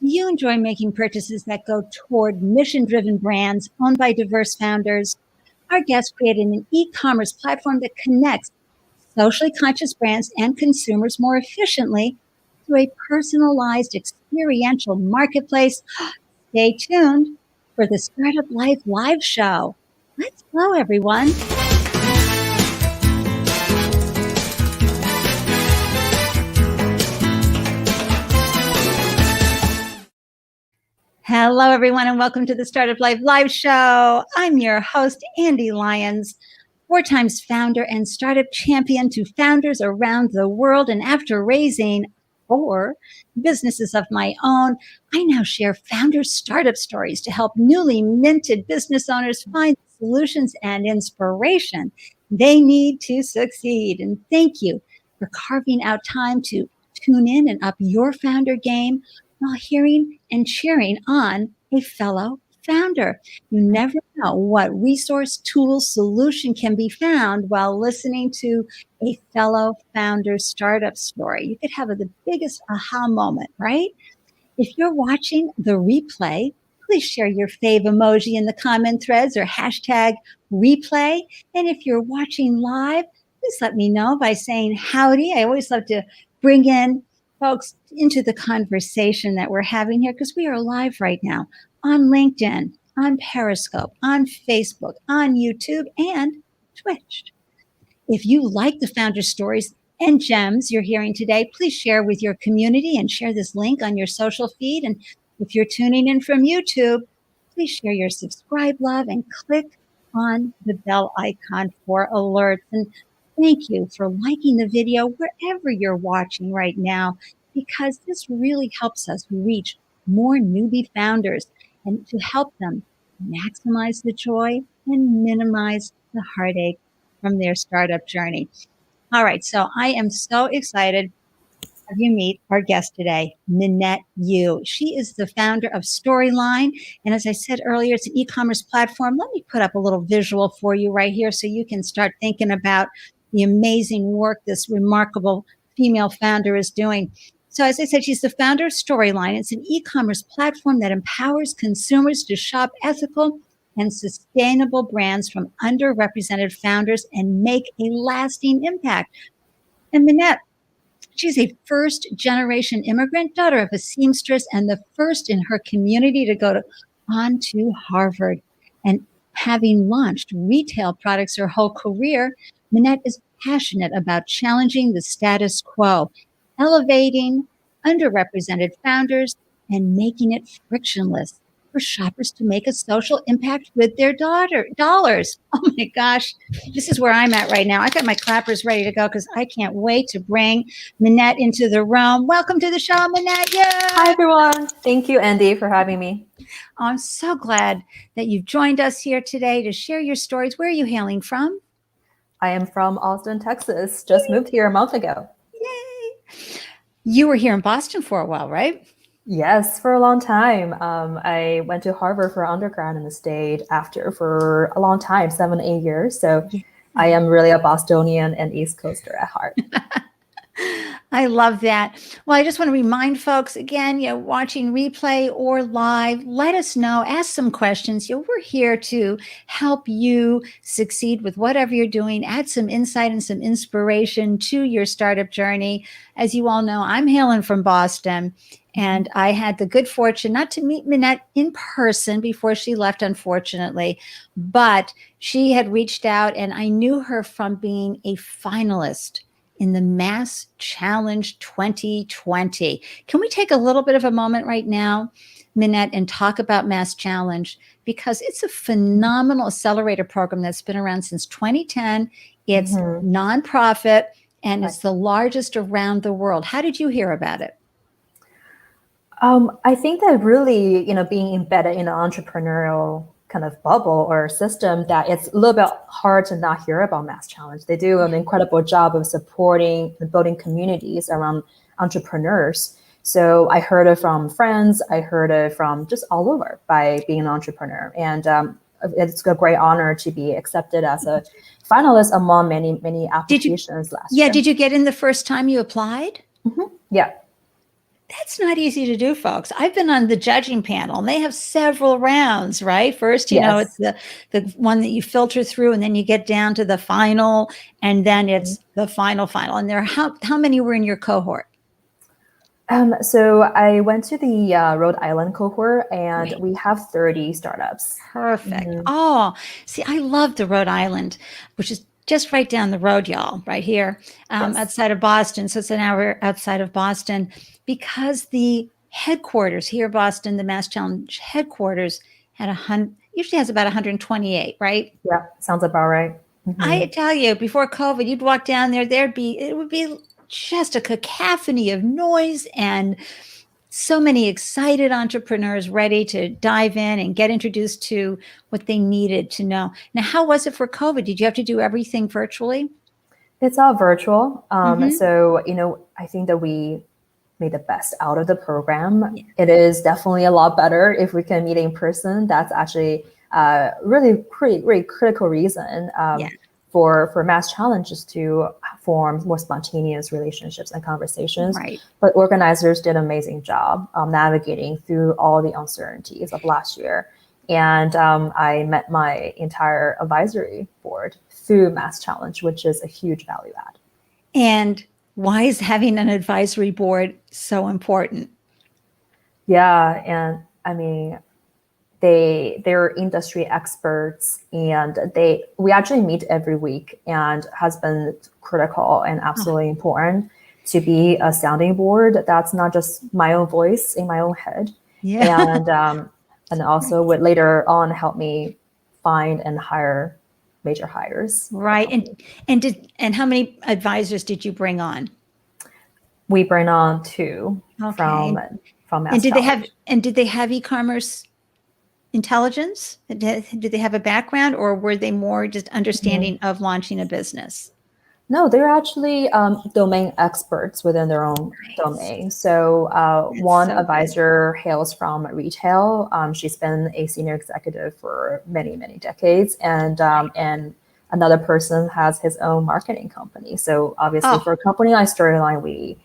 Do you enjoy making purchases that go toward mission-driven brands owned by diverse founders? Our guest created an e-commerce platform that connects socially conscious brands and consumers more efficiently through a personalized experiential marketplace. Stay tuned for the Startup Life live show. Let's go, everyone. Hello, everyone, and welcome to the Startup Life live show. I'm your host, Ande Lyons, 4 times founder and startup champion to founders around the world. And after raising 4 businesses of my own, I now share founder startup stories to help newly minted business owners find solutions and inspiration they need to succeed. And thank you for carving out time to tune in and up your founder game while hearing and cheering on a fellow founder. You never know what resource, tool, solution can be found while listening to a fellow founder startup story. You could have the biggest aha moment, right? If you're watching the replay, please share your fave emoji in the comment threads or hashtag replay. And if you're watching live, please let me know by saying howdy. I always love to bring in folks into the conversation that we're having here because we are live right now on LinkedIn, on Periscope, on Facebook, on YouTube, and Twitch. If you like the founder stories and gems you're hearing today, please share with your community and share this link on your social feed. And if you're tuning in from YouTube, please share your subscribe love and click on the bell icon for alerts. And thank you for liking the video wherever you're watching right now, because this really helps us reach more newbie founders and to help them maximize the joy and minimize the heartache from their startup journey. All right, so I am so excited to have you meet our guest today, Minette Yu. She is the founder of StoreyLine. And as I said earlier, it's an e-commerce platform. Let me put up a little visual for you right here so you can start thinking about the amazing work this remarkable female founder is doing. So as I said, she's the founder of StoreyLine. It's an e-commerce platform that empowers consumers to shop ethical and sustainable brands from underrepresented founders and make a lasting impact. And Minette, she's a first-generation immigrant, daughter of a seamstress, and the first in her community to go on to Harvard. And having launched retail products her whole career, Minette is passionate about challenging the status quo, elevating underrepresented founders, and making it frictionless for shoppers to make a social impact with their dollars. Oh my gosh, this is where I'm at right now. I got my clappers ready to go because I can't wait to bring Minette into the room. Welcome to the show, Minette. Yeah. Hi, everyone. Thank you, Ande, for having me. I'm so glad that you've joined us here today to share your stories. Where are you hailing from? I am from Austin, Texas. Just moved here a month ago. Yay. You were here in Boston for a while, right? Yes, for a long time. I went to Harvard for undergrad and stayed after for a long time, 7, 8 years. So I am really a Bostonian and East Coaster at heart. I love that. Well, I just want to remind folks again, watching replay or live, let us know, ask some questions. We're here to help you succeed with whatever you're doing, add some insight and some inspiration to your startup journey. As you all know, I'm hailing from Boston, and I had the good fortune not to meet Minette in person before she left, unfortunately, but she had reached out and I knew her from being a finalist in the Mass Challenge 2020. Can we take a little bit of a moment right now, Minette, and talk about Mass Challenge? Because it's a phenomenal accelerator program that's been around since 2010. It's nonprofit, and it's the largest around the world. How did you hear about it? I think that really, being embedded in an entrepreneurial kind of bubble or system, that it's a little bit hard to not hear about Mass Challenge. They do an incredible job of supporting and building communities around entrepreneurs. So I heard it from friends. I heard it from just all over by being an entrepreneur. And it's a great honor to be accepted as a finalist among many, many applications last year. Did you get in the first time you applied? Yeah. That's not easy to do, folks. I've been on the judging panel and they have several rounds, right? First, it's Yes. the one that you filter through and then you get down to the final and then it's the final. And how many were in your cohort? So I went to the Rhode Island cohort and Great. we have 30 startups. Perfect. Oh, see, I love the Rhode Island, which is just right down the road, y'all, right here, Yes. outside of Boston. So it's an hour outside of Boston because the headquarters here, Boston, the Mass Challenge headquarters usually has about 128, right? Yeah, sounds about right. I tell you, before COVID, you'd walk down there, it would be just a cacophony of noise and so many excited entrepreneurs ready to dive in and get introduced to what they needed to know. Now, how was it for COVID? Did you have to do everything virtually? It's all virtual. Mhm. So, I think that we made the best out of the program. Yeah. It is definitely a lot better if we can meet in person. That's actually really critical reason for mass challenges to form more spontaneous relationships and conversations. Right. But organizers did an amazing job navigating through all the uncertainties of last year. And I met my entire advisory board through Mass Challenge, which is a huge value add. And why is having an advisory board so important? Yeah, and I mean, they're industry experts, and we actually meet every week, and has been critical and absolutely important to be a sounding board. That's not just my own voice in my own head, and also would later on help me find and hire major hires. Right. And how many advisors did you bring on? We bring on 2 from Mass and did Challenge. Did they have e-commerce intelligence? Did they have a background, or were they more just understanding of launching a business? No, they're actually domain experts within their own domain. So one advisor hails from retail. She's been a senior executive for many, many decades. And another person has his own marketing company. So obviously for a company like StoreyLine, we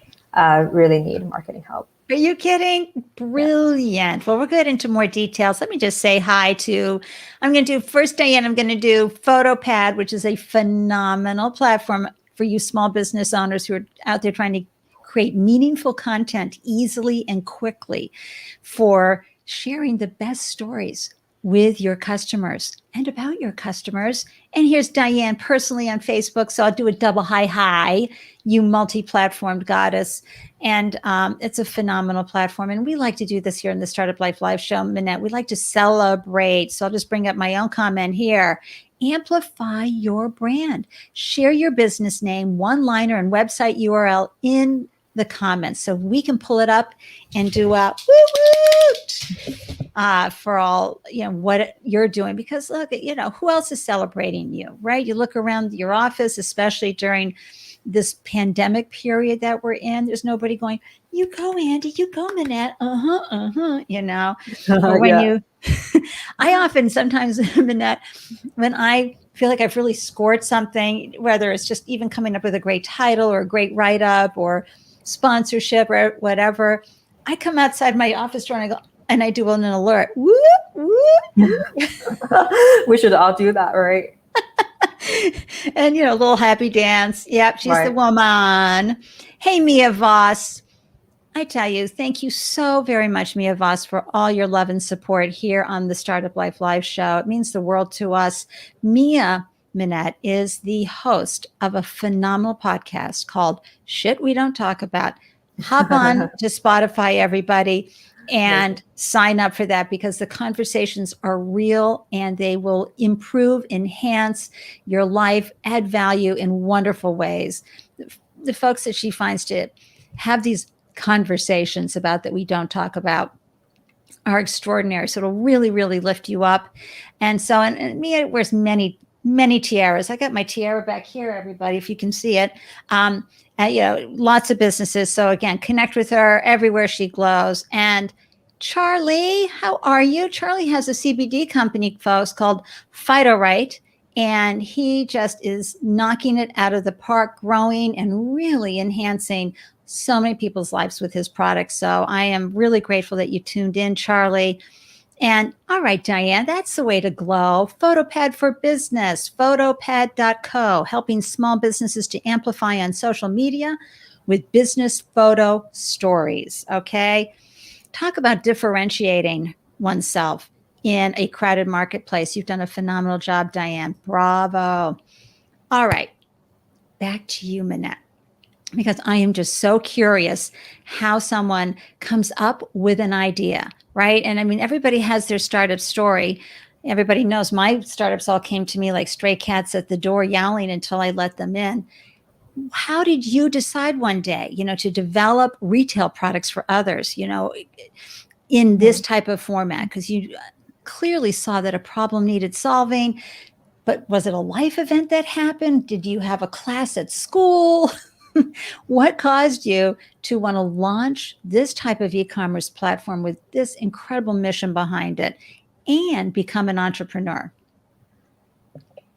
really need marketing help. Are you kidding? Brilliant. Yeah. Well, we'll get into more details. Let me just say hi to, I'm going to do PhotoPad, which is a phenomenal platform for you small business owners who are out there trying to create meaningful content easily and quickly for sharing the best stories with your customers and about your customers. And here's Diane personally on Facebook. So I'll do a double hi, you multi-platformed goddess. And it's a phenomenal platform. And we like to do this here in the Startup Life Live show, Minette. We like to celebrate. So I'll just bring up my own comment here. Amplify your brand. Share your business name, one-liner, and website URL in the comments so we can pull it up and do a woo-woo for all, what you're doing. Because look, who else is celebrating you, right? You look around your office, especially during this pandemic period that we're in, there's nobody going, you go, Andy, you go, Minette. Or when I often sometimes, Minette, when I feel like I've really scored something, whether it's just even coming up with a great title or a great write-up or sponsorship or whatever, I come outside my office door and I go, and I do an alert. Whoop, whoop. We should all do that, right? And, a little happy dance. Yep, she's the woman. Hey, Mia Voss. I tell you, thank you so very much, Mia Voss, for all your love and support here on the Startup Life Live show. It means the world to us. Mia, Minette, is the host of a phenomenal podcast called Shit We Don't Talk About. Hop on to Spotify, everybody, and sign up for that, because the conversations are real and they will improve, enhance your life, add value in wonderful ways. The folks that she finds to have these conversations about that we don't talk about are extraordinary. So it'll really, really lift you up. And so, and Mia wears many, many tiaras. I got my tiara back here, everybody, if you can see it. Lots of businesses. So again, connect with her everywhere she glows. And Charlie, how are you? Charlie has a CBD company, folks, called Phytorite. And he just is knocking it out of the park, growing and really enhancing so many people's lives with his products. So I am really grateful that you tuned in, Charlie. And all right, Diane, that's the way to glow. PhotoPad for Business, photopad.co, helping small businesses to amplify on social media with business photo stories. Okay. Talk about differentiating oneself in a crowded marketplace. You've done a phenomenal job, Diane. Bravo. All right. Back to you, Minette, because I am just so curious how someone comes up with an idea, right? And I mean, everybody has their startup story. Everybody knows my startups all came to me like stray cats at the door yowling until I let them in. How did you decide one day, to develop retail products for others, in this type of format? Because you clearly saw that a problem needed solving. But was it a life event that happened? Did you have a class at school? What caused you to want to launch this type of e-commerce platform with this incredible mission behind it and become an entrepreneur?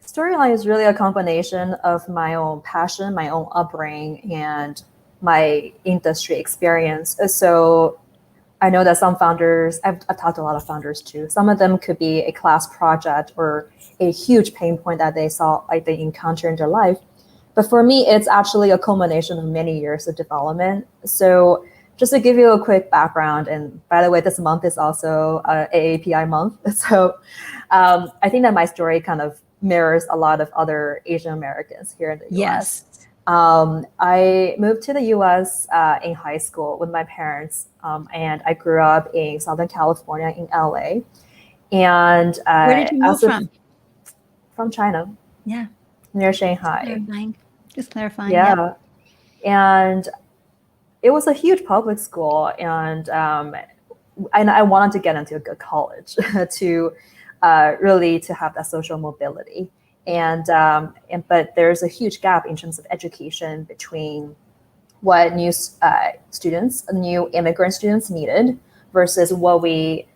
StoreyLine is really a combination of my own passion, my own upbringing, and my industry experience. So I know that some founders, I've talked to a lot of founders too. Some of them could be a class project or a huge pain point that they saw, like they encounter in their life. But for me, it's actually a culmination of many years of development. So just to give you a quick background, and by the way, this month is also AAPI month. So I think that my story kind of mirrors a lot of other Asian Americans here in the US. Yes. I moved to the US in high school with my parents, and I grew up in Southern California in LA. And where did you move from? From China. Yeah. Near Shanghai. Just clarifying. Yeah. And it was a huge public school, and I wanted to get into a good college to really to have that social mobility. But there's a huge gap in terms of education between what new immigrant students needed versus what we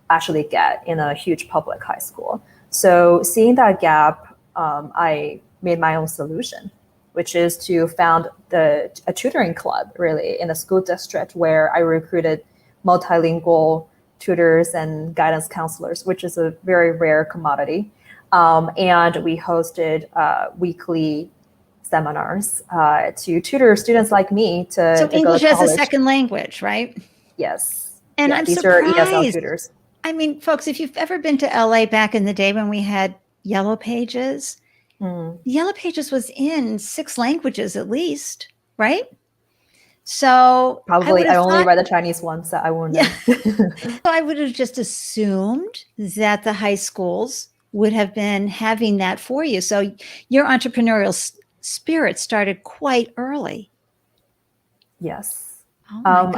actually get in a huge public high school. So seeing that gap, I made my own solution, which is to found a tutoring club really in a school district where I recruited multilingual tutors and guidance counselors, which is a very rare commodity. And we hosted weekly seminars to tutor students like me to English go to as a college. second language, right? Yes. And yeah, I'm these surprised. are ESL tutors. I mean, folks, if you've ever been to LA back in the day when we had Yellow Pages, Yellow Pages was in 6 languages at least, right? So probably I only read the Chinese one, so I won't know. So I would have just assumed that the high schools would have been having that for you. So your entrepreneurial spirit started quite early. Yes. Oh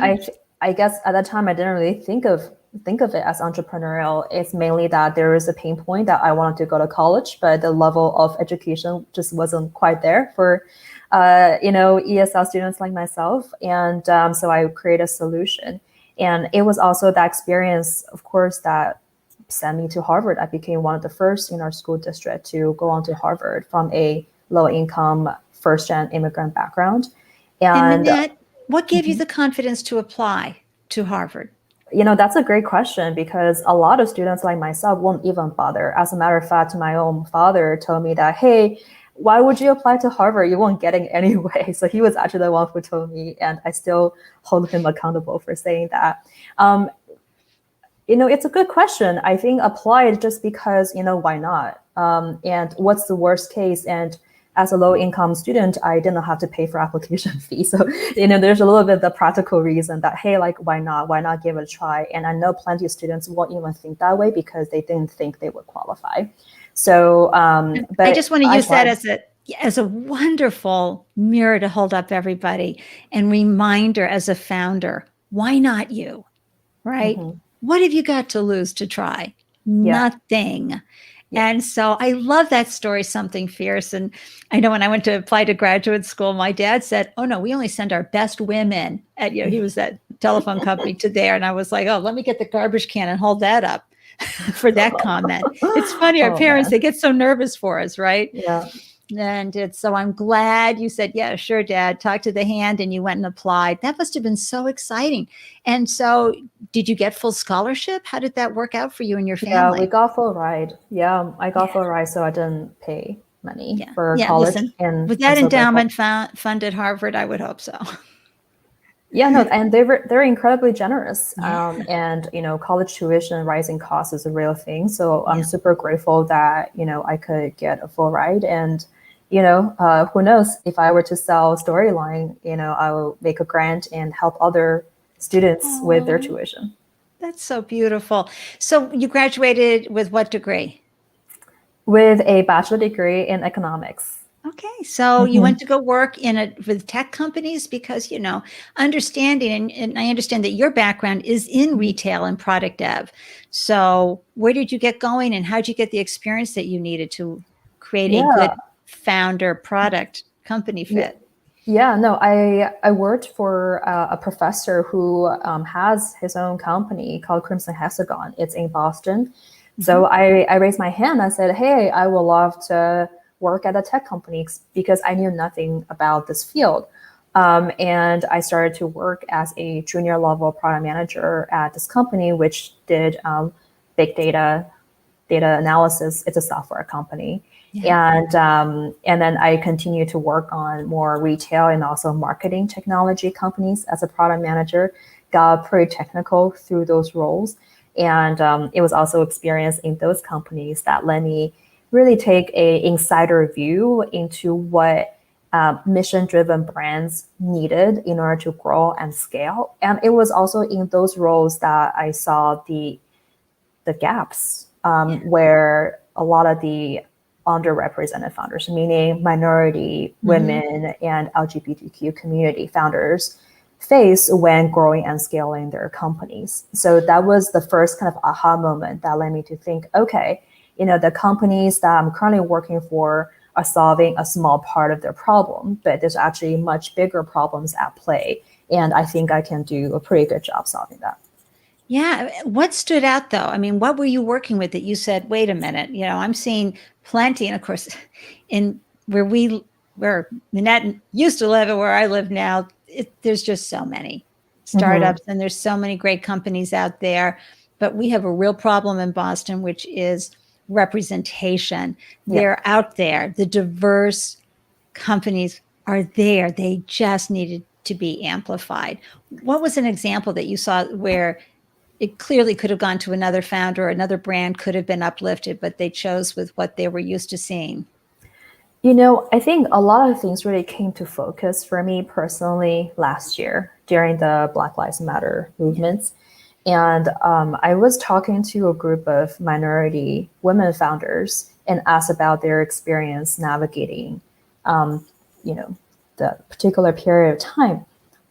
I guess at that time I didn't really think of it as entrepreneurial. It's mainly that there was a pain point that I wanted to go to college, but the level of education just wasn't quite there for ESL students like myself. And so I created a solution. And it was also that experience, of course, that sent me to Harvard. I became one of the first in our school district to go on to Harvard from a low-income first-gen immigrant background. And Minette, what gave you the confidence to apply to Harvard? That's a great question, because a lot of students like myself won't even bother. As a matter of fact, my own father told me that, hey, why would you apply to Harvard? You won't get it anyway. So he was actually the one who told me, and I still hold him accountable for saying that. It's a good question. I think apply just because, why not? And what's the worst case? And as a low-income student, I didn't have to pay for application fee. So, there's a little bit of the practical reason that, hey, like, why not? Why not give it a try? And I know plenty of students won't even think that way because they didn't think they would qualify. So, but I just want to use that as a wonderful mirror to hold up everybody and reminder as a founder, why not you, right? Mm-hmm. What have you got to lose to try? Yeah. Nothing. Yeah. And so I love that story, Something Fierce. And I know when I went to apply to graduate school, my dad said, oh no, we only send our best women at, he was at telephone company to there. And I was like, oh, let me get the garbage can and hold that up for that comment. It's funny. Our parents, they get so nervous for us, right? Yeah. And so I'm glad you said, yeah, sure, Dad, talk to the hand, and you went and applied. That must have been so exciting. And so did you get full scholarship? How did that work out for you and your Yeah, we family? got full ride. Yeah, I got Yeah, full ride, so I didn't pay money yeah, for yeah. college, Listen, and with I'm that so grateful. endowment funded Harvard, I would hope so. Yeah, no, and they're incredibly generous. Yeah, And college tuition and rising costs is a real thing. So I'm yeah. super grateful that I could get a full ride. And who knows, if I were to sell Storyline, I will make a grant and help other students with their Oh, tuition. that's so beautiful. So you graduated with what degree? With a bachelor degree in economics. Okay, so you Mhm. went to go work with tech companies because, understanding, and I understand that your background is in retail and product dev. So where did you get going, and how did you get the experience that you needed to create a Yeah, good founder product company yeah, fit? yeah. No, I worked for a professor who has his own company called Crimson Hexagon. It's in Boston. Mhm. So I raised my hand. I said, "Hey, I would love to work at a tech company because I knew nothing about this field." And I started to work as a junior level product manager at this company, which did big data analysis. It's a software company. Yeah. And then I continue to work on more retail and also marketing technology companies as a product manager. Got pretty technical through those roles, and it was also experience in those companies that let me really take a insider view into what mission-driven brands needed in order to grow and scale. And it was also in those roles that I saw the gaps Yeah. where a lot of the underrepresented founders, meaning minority, Hmm. women, and LGBTQ community founders, face when growing and scaling their companies. So that was the first kind of aha moment that led me to think, okay, the companies that I'm currently working for are solving a small part of their problem, but there's actually much bigger problems at play. And I think I can do a pretty good job solving that. Yeah. What stood out though? I mean, what were you working with that you said, wait a minute, I'm seeing plenty. And of course, in where Minette used to live and where I live now, there's just so many Mm-hmm. startups and there's so many great companies out there. But we have a real problem in Boston, which is representation. Yeah. They're out there. The diverse companies are there. They just needed to be amplified. What was an example that you saw where it clearly could have gone to another founder or another brand could have been uplifted, but they chose with what they were used to seeing? I think a lot of things really came to focus for me personally last year during the Black Lives Matter Yeah. movements. And I was talking to a group of minority women founders and asked about their experience navigating, um, you know, the particular period of time.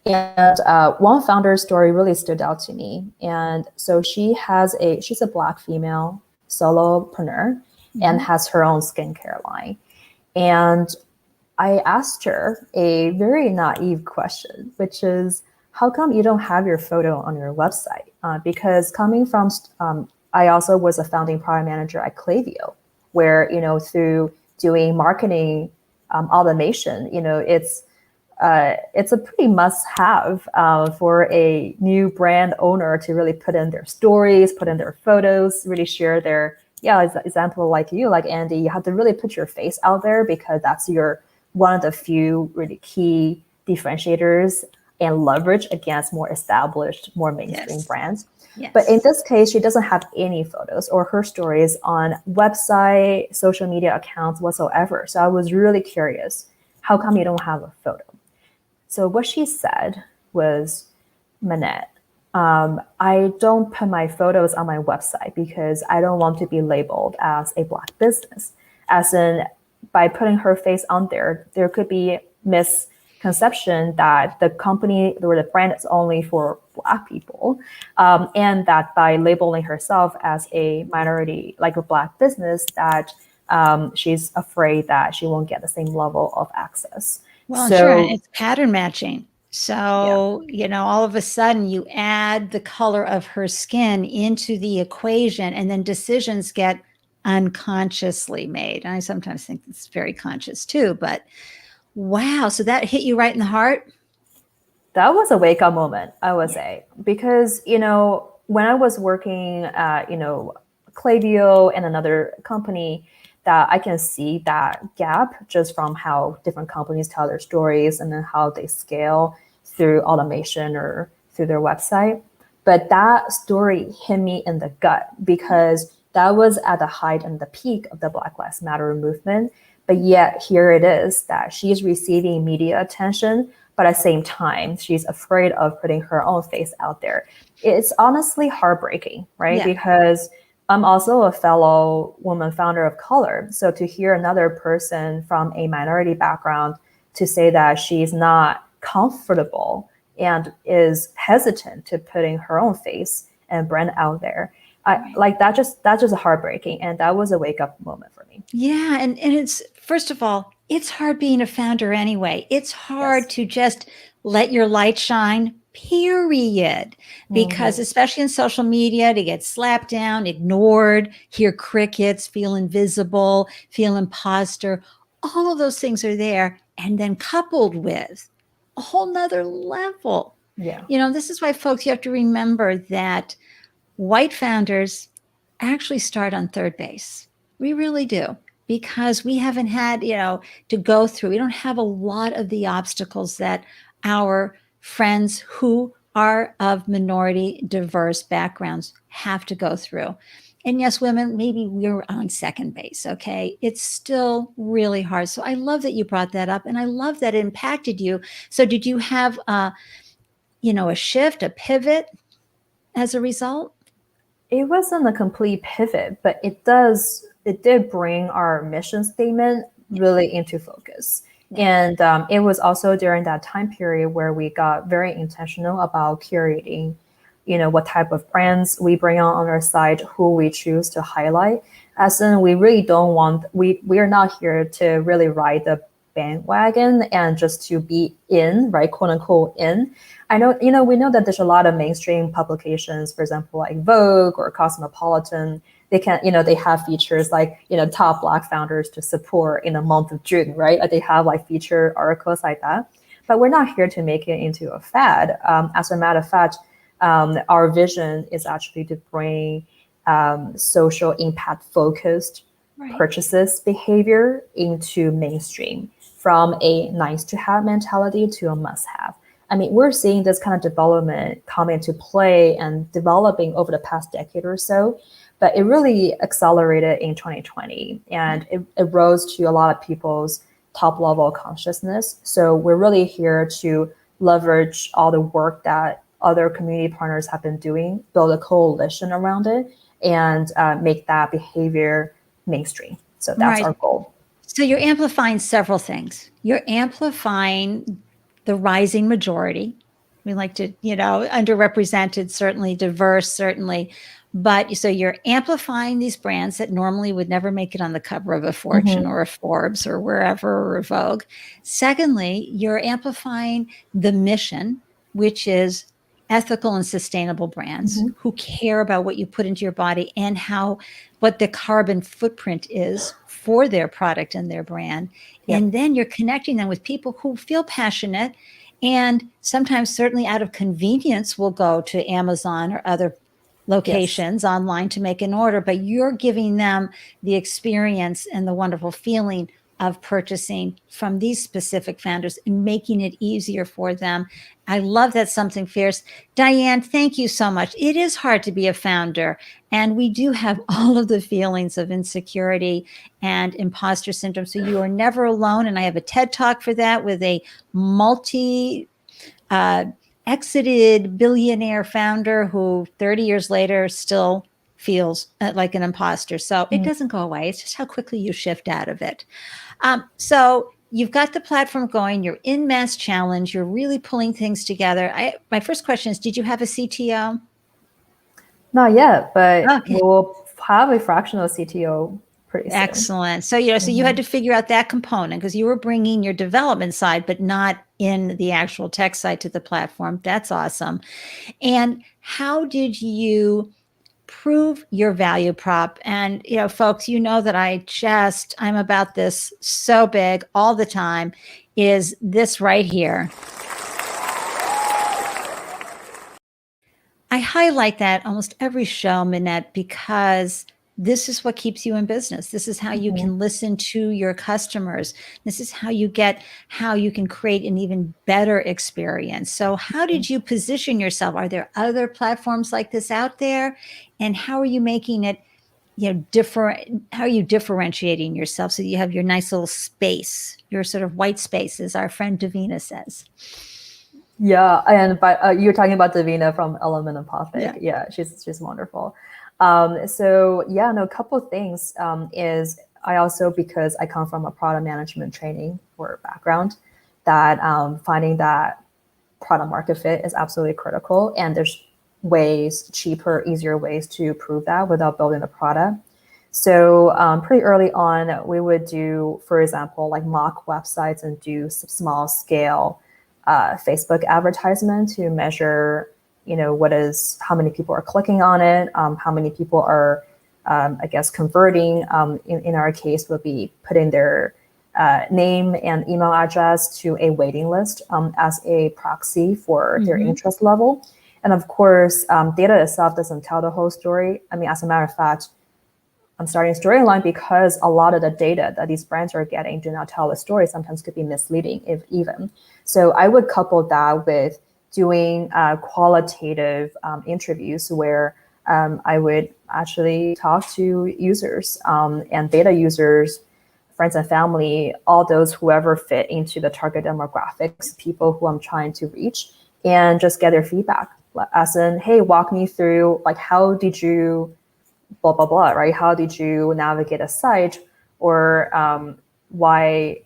And one founder's story really stood out to me. And so she's a Black female solopreneur and Mhm. has her own skincare line. And I asked her a very naive question, which is, how come you don't have your photo on your website? Because coming from, I also was a founding product manager at Klaviyo, where, through doing marketing automation, it's a pretty must-have for a new brand owner to really put in their stories, put in their photos, really share their, yeah, example like you, like Ande, you have to really put your face out there because that's your one of the few really key differentiators and leverage against more established, more mainstream Yes. brands. But in Yes. this case, she doesn't have any photos or her stories on website, social media accounts whatsoever. So I was really curious, how come you don't have a photo? So what she said was, Minette, I don't put my photos on my website because I don't want to be labeled as a Black business. As in, by putting her face on there, there could be misconception that the company or the brand is only for Black people, and that by labeling herself as a minority, like a Black business, that she's afraid that she won't get the same level of access. Well, sure. And So it's pattern matching. yeah. So, all of a sudden you add the color of her skin into the equation, and then decisions get unconsciously made. I sometimes think it's very conscious too, but wow. So that hit you right in the heart? That was a wake up moment, I would say, because, when I was working at, Klaviyo and another company, that I can see that gap just from how different companies tell their stories and then how they scale through automation or through their website. But that story hit me in the gut because that was at the height and the peak of the Black Lives Matter movement. But yet here it is that she's receiving media attention, but at the same time, she's afraid of putting her own face out there. It's honestly heartbreaking, right? Yeah. Because I'm also a fellow woman founder of color. So to hear another person from a minority background to say that she's not comfortable and is hesitant to putting her own face and brand out there, that's just heartbreaking. And that was a wake up moment for me. Yeah. And it's, first of all, it's hard being a founder anyway. It's hard to just let your light shine, period. Because especially in social media, to get slapped down, ignored, hear crickets, feel invisible, feel imposter, all of those things are there. And then coupled with a whole nother level. Yeah. This is why, folks, you have to remember that white founders actually start on third base. We really do, because we haven't had, to go through. We don't have a lot of the obstacles that our friends who are of minority, diverse backgrounds have to go through. And yes, women, maybe we're on second base. Okay. It's still really hard. So I love that you brought that up, and I love that it impacted you. So did you have, a shift, a pivot as a result? It wasn't a complete pivot, but it did bring our mission statement really into focus. And it was also during that time period where we got very intentional about curating, what type of brands we bring on our site, who we choose to highlight. As in, we really don't want, we are not here to really ride the bandwagon and just to be in, right, quote unquote, in. I know, we know that there's a lot of mainstream publications, for example, like Vogue or Cosmopolitan. They can, they have features like, top Black founders to support in the month of June, right? Like they have like feature articles like that. But we're not here to make it into a fad. As a matter of fact, our vision is actually to bring social impact focused purchases behavior into mainstream, from a nice to have mentality to a must have. I mean, we're seeing this kind of development come into play and developing over the past decade or so, but it really accelerated in 2020, and it rose to a lot of people's top level consciousness. So we're really here to leverage all the work that other community partners have been doing, build a coalition around it, and make that behavior mainstream. So that's our goal. So you're amplifying several things. You're amplifying the rising majority. We like to, underrepresented, certainly, diverse, certainly. But so you're amplifying these brands that normally would never make it on the cover of a Fortune or a Forbes or wherever, or a Vogue. Secondly, you're amplifying the mission, which is ethical and sustainable brands who care about what you put into your body and what the carbon footprint is for their product and their brand. And then you're connecting them with people who feel passionate, and sometimes, certainly out of convenience, will go to Amazon or other locations online to make an order, but you're giving them the experience and the wonderful feeling of purchasing from these specific founders and making it easier for them. I love that. Something fierce. Diane, thank you so much. It is hard to be a founder, and we do have all of the feelings of insecurity and imposter syndrome. So you are never alone. And I have a TED Talk for that with a exited billionaire founder who 30 years later still feels like an imposter. So it doesn't go away. It's just how quickly you shift out of it. So you've got the platform going, you're in Mass Challenge, you're really pulling things together. My first question is, did you have a CTO? Not yet, but we'll have a fractional CTO pretty soon. Excellent. So, so you had to figure out that component because you were bringing your development side, but not in the actual tech side to the platform. That's awesome. And how did you prove your value prop. And, folks, that I'm about this so big all the time, is this right here. I highlight that almost every show, Minette, because this is what keeps you in business. This is how you can listen to your customers. This is how you can create an even better experience. So how did you position yourself? Are there other platforms like this out there? And how are you making it, different? How are you differentiating yourself so you have your nice little space, your sort of white space, as our friend Davina says? Yeah, and you're talking about Davina from Element Empathic. Yeah, she's wonderful. A couple of things is I also, because I come from a product management training or background, that finding that product market fit is absolutely critical, and there's cheaper, easier ways to prove that without building the product. So pretty early on, we would do, for example, like mock websites and do some small scale Facebook advertisement to measure, how many people are clicking on it, how many people are, converting. In our case, would be putting their name and email address to a waiting list as a proxy for their interest level. And of course, data itself doesn't tell the whole story. I mean, as a matter of fact, I'm starting StoreyLine because a lot of the data that these brands are getting do not tell the story, sometimes could be misleading, if even. So I would couple that with doing qualitative interviews where I would actually talk to users and beta users, friends and family, all those whoever fit into the target demographics, people who I'm trying to reach, and just get their feedback. As in, hey, walk me through, like, how did you blah, blah, blah, right? How did you navigate a site, or why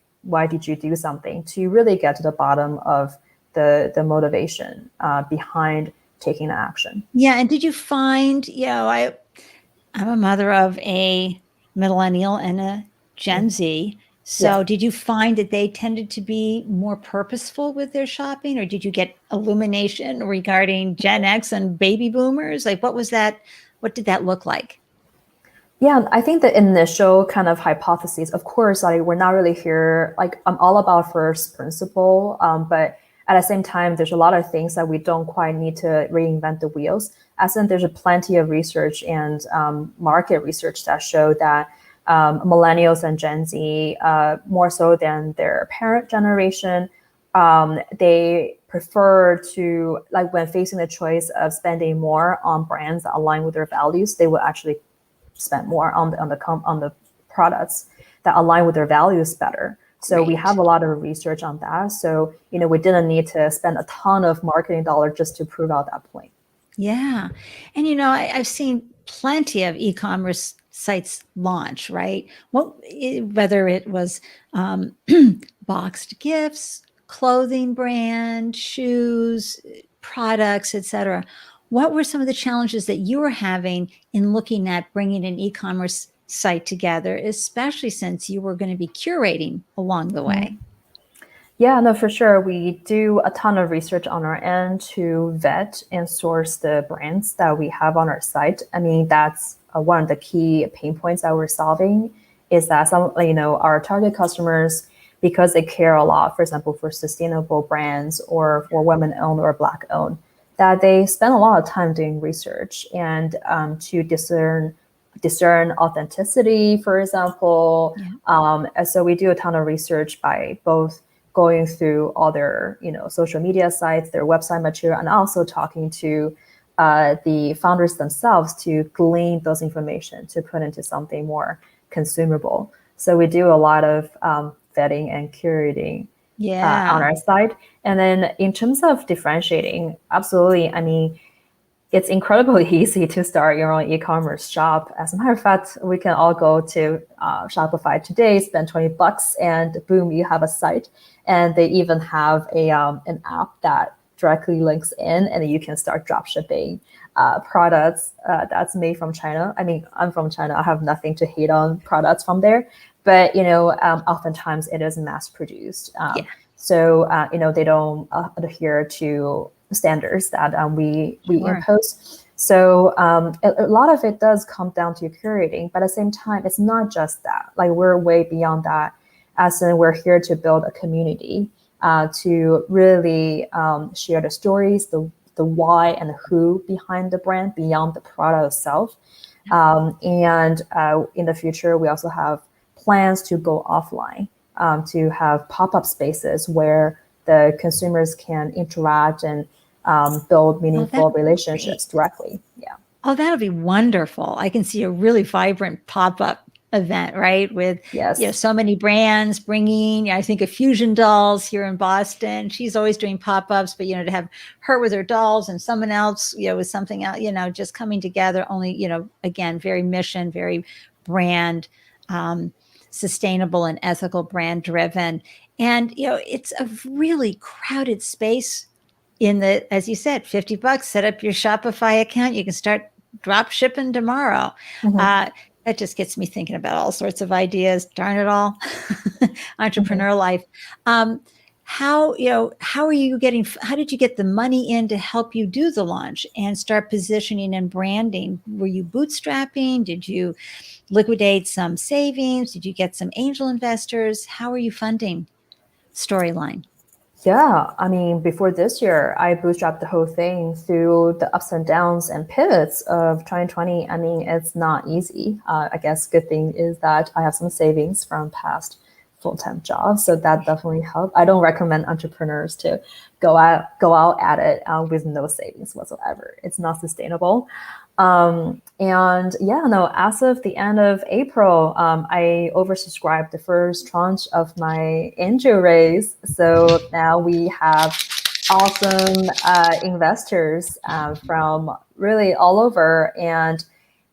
did you do something, to really get to the bottom of the motivation behind taking the action. Yeah. And did you find, I'm a mother of a millennial and a Gen Z. So did you find that they tended to be more purposeful with their shopping, or did you get illumination regarding Gen X and baby boomers? Like, what was that? What did that look like? Yeah, I think the initial kind of hypotheses, of course, like, we're not really here, like, I'm all about first principle, but at the same time, there's a lot of things that we don't quite need to reinvent the wheels. As in, there's plenty of research and market research that show that millennials and Gen Z, more so than their parent generation, they prefer to, like, when facing the choice of spending more on brands that align with their values, they will actually spend more on the products that align with their values better. So we have a lot of research on that. So, we didn't need to spend a ton of marketing dollars just to prove out that point. Yeah. And, I've seen plenty of e-commerce sites launch, right? Whether it was boxed gifts, clothing brand, shoes, products, etc. What were some of the challenges that you were having in looking at bringing an e-commerce site together, especially since you were going to be curating along the way? Yeah, no, for sure. We do a ton of research on our end to vet and source the brands that we have on our site. I mean, that's one of the key pain points that we're solving, is that our target customers, because they care a lot, for example, for sustainable brands or for women-owned or Black-owned, that they spend a lot of time doing research and to discern authenticity, for example. So we do a ton of research by both going through all their social media sites, their website material, and also talking to the founders themselves to glean those information to put into something more consumable. So we do a lot of vetting and curating on our side. And then in terms of differentiating, absolutely. I mean, it's incredibly easy to start your own e-commerce shop. As a matter of fact, we can all go to Shopify today, spend $20, and boom, you have a site. And they even have an app that directly links in, and you can start drop shipping products that's made from China. I mean, I'm from China. I have nothing to hate on products from there, but oftentimes it is mass produced. So they don't adhere to standards that we impose. So a lot of it does come down to curating, but at the same time, it's not just that. Like we're way beyond that, as in we're here to build a community to really share the stories, the why and the who behind the brand beyond the product itself. And in the future, we also have plans to go offline, to have pop-up spaces where the consumers can interact and build meaningful relationships directly. Yeah. Oh, that'll be wonderful. I can see a really vibrant pop-up event, right? With Yes. so many brands bringing, I think of Fusion Dolls here in Boston. She's always doing pop-ups, but, to have her with her dolls and someone else, with something else, just coming together only, again, very mission, very brand, sustainable and ethical brand driven. And, it's a really crowded space as you said, $50, set up your Shopify account. You can start drop shipping tomorrow. Mm-hmm. That just gets me thinking about all sorts of ideas. Darn it all. Entrepreneur life. How are you how did you get the money in to help you do the launch and start positioning and branding? Were you bootstrapping? Did you liquidate some savings? Did you get some angel investors? How are you funding StoreyLine? Yeah, I mean, before this year, I bootstrapped the whole thing through the ups and downs and pivots of 2020. I mean, it's not easy. I guess good thing is that I have some savings from past full-time jobs, so that definitely helped. I don't recommend entrepreneurs to go out at it with no savings whatsoever. It's not sustainable. And yeah, no, as of the end of April, I oversubscribed the first tranche of my angel raise. So now we have awesome investors from really all over, and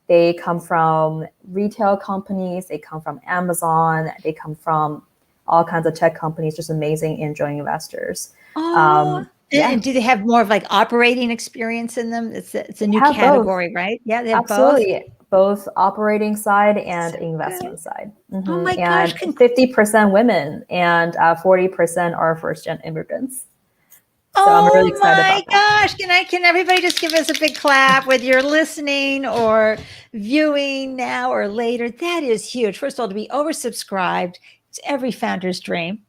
they come from retail companies, they come from Amazon, they come from all kinds of tech companies, just amazing angel investors. Yeah. And do they have more of like operating experience in them? It's a new category, both. Right? Yeah, they have absolutely both operating side and investment side. Mm-hmm. Oh my and gosh! 50% women and 40% are first-gen immigrants. So I'm really excited about that. Oh my gosh! Can everybody just give us a big clap whether you're listening or viewing now or later? That is huge. First of all, to be oversubscribed, it's every founder's dream,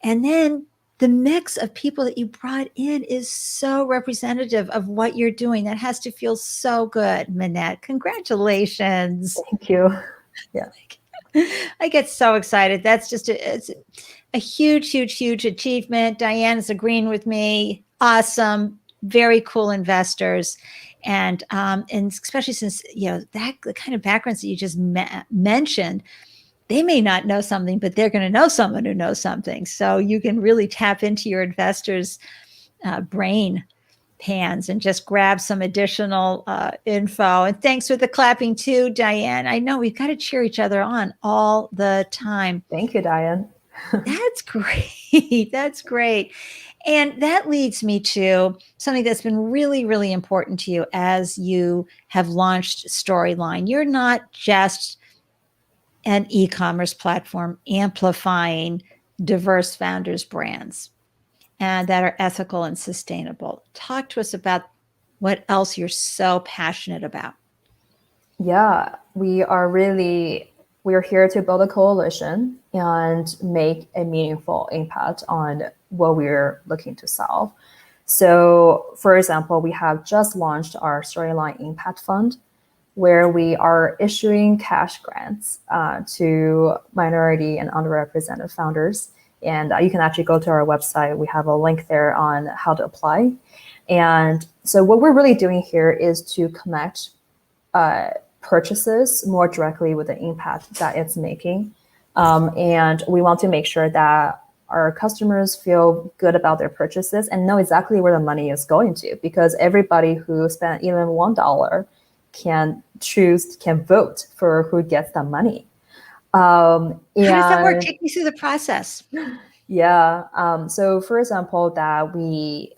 and then the mix of people that you brought in is so representative of what you're doing. That has to feel so good, Minette. Congratulations. Thank you. Yeah. I get so excited. That's just it's a huge, huge, huge achievement. Diane's agreeing with me. Awesome. Very cool investors. And especially since, that the kind of backgrounds that you just mentioned, they may not know something, but they're going to know someone who knows something. So you can really tap into your investors' brain pans and just grab some additional info. And thanks for the clapping too, Diane. I know we've got to cheer each other on all the time. Thank you, Diane. That's great. That's great. And that leads me to something that's been really, really important to you as you have launched StoreyLine. You're not just an e-commerce platform amplifying diverse founders' brands and that are ethical and sustainable. Talk to us about what else you're so passionate about. Yeah, we are here to build a coalition and make a meaningful impact on what we're looking to solve. So, for example, we have just launched our StoreyLine Impact Fund, where we are issuing cash grants to minority and underrepresented founders. And you can actually go to our website. We have a link there on how to apply. And so what we're really doing here is to connect purchases more directly with the impact that it's making. And we want to make sure that our customers feel good about their purchases and know exactly where the money is going to, because everybody who spent even $1 can vote for who gets the money. How does that work? Take me through the process. Yeah. So for example, that we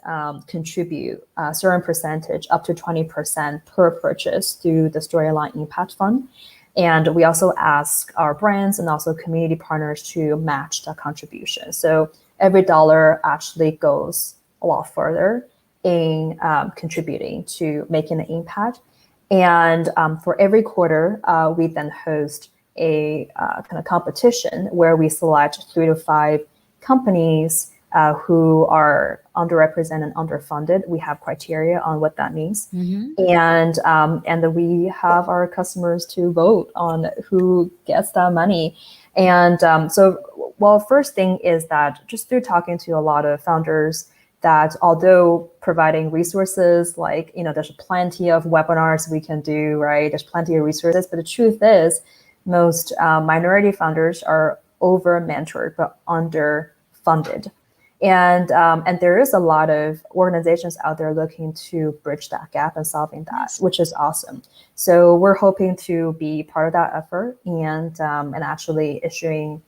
contribute a certain percentage, up to 20% per purchase through the StoreyLine Impact Fund. And we also ask our brands and also community partners to match the contribution. So every dollar actually goes a lot further in contributing to making an impact. And for every quarter, we then host a kind of competition where we select 3 to 5 companies who are underrepresented and underfunded. We have criteria on what that means. And then we have our customers to vote on who gets that money. And first thing is that just through talking to a lot of founders, that although providing resources, like, there's plenty of webinars we can do, right? There's plenty of resources, but the truth is most minority founders are over-mentored but underfunded. And there is a lot of organizations out there looking to bridge that gap and solving that, which is awesome. So we're hoping to be part of that effort and actually issuing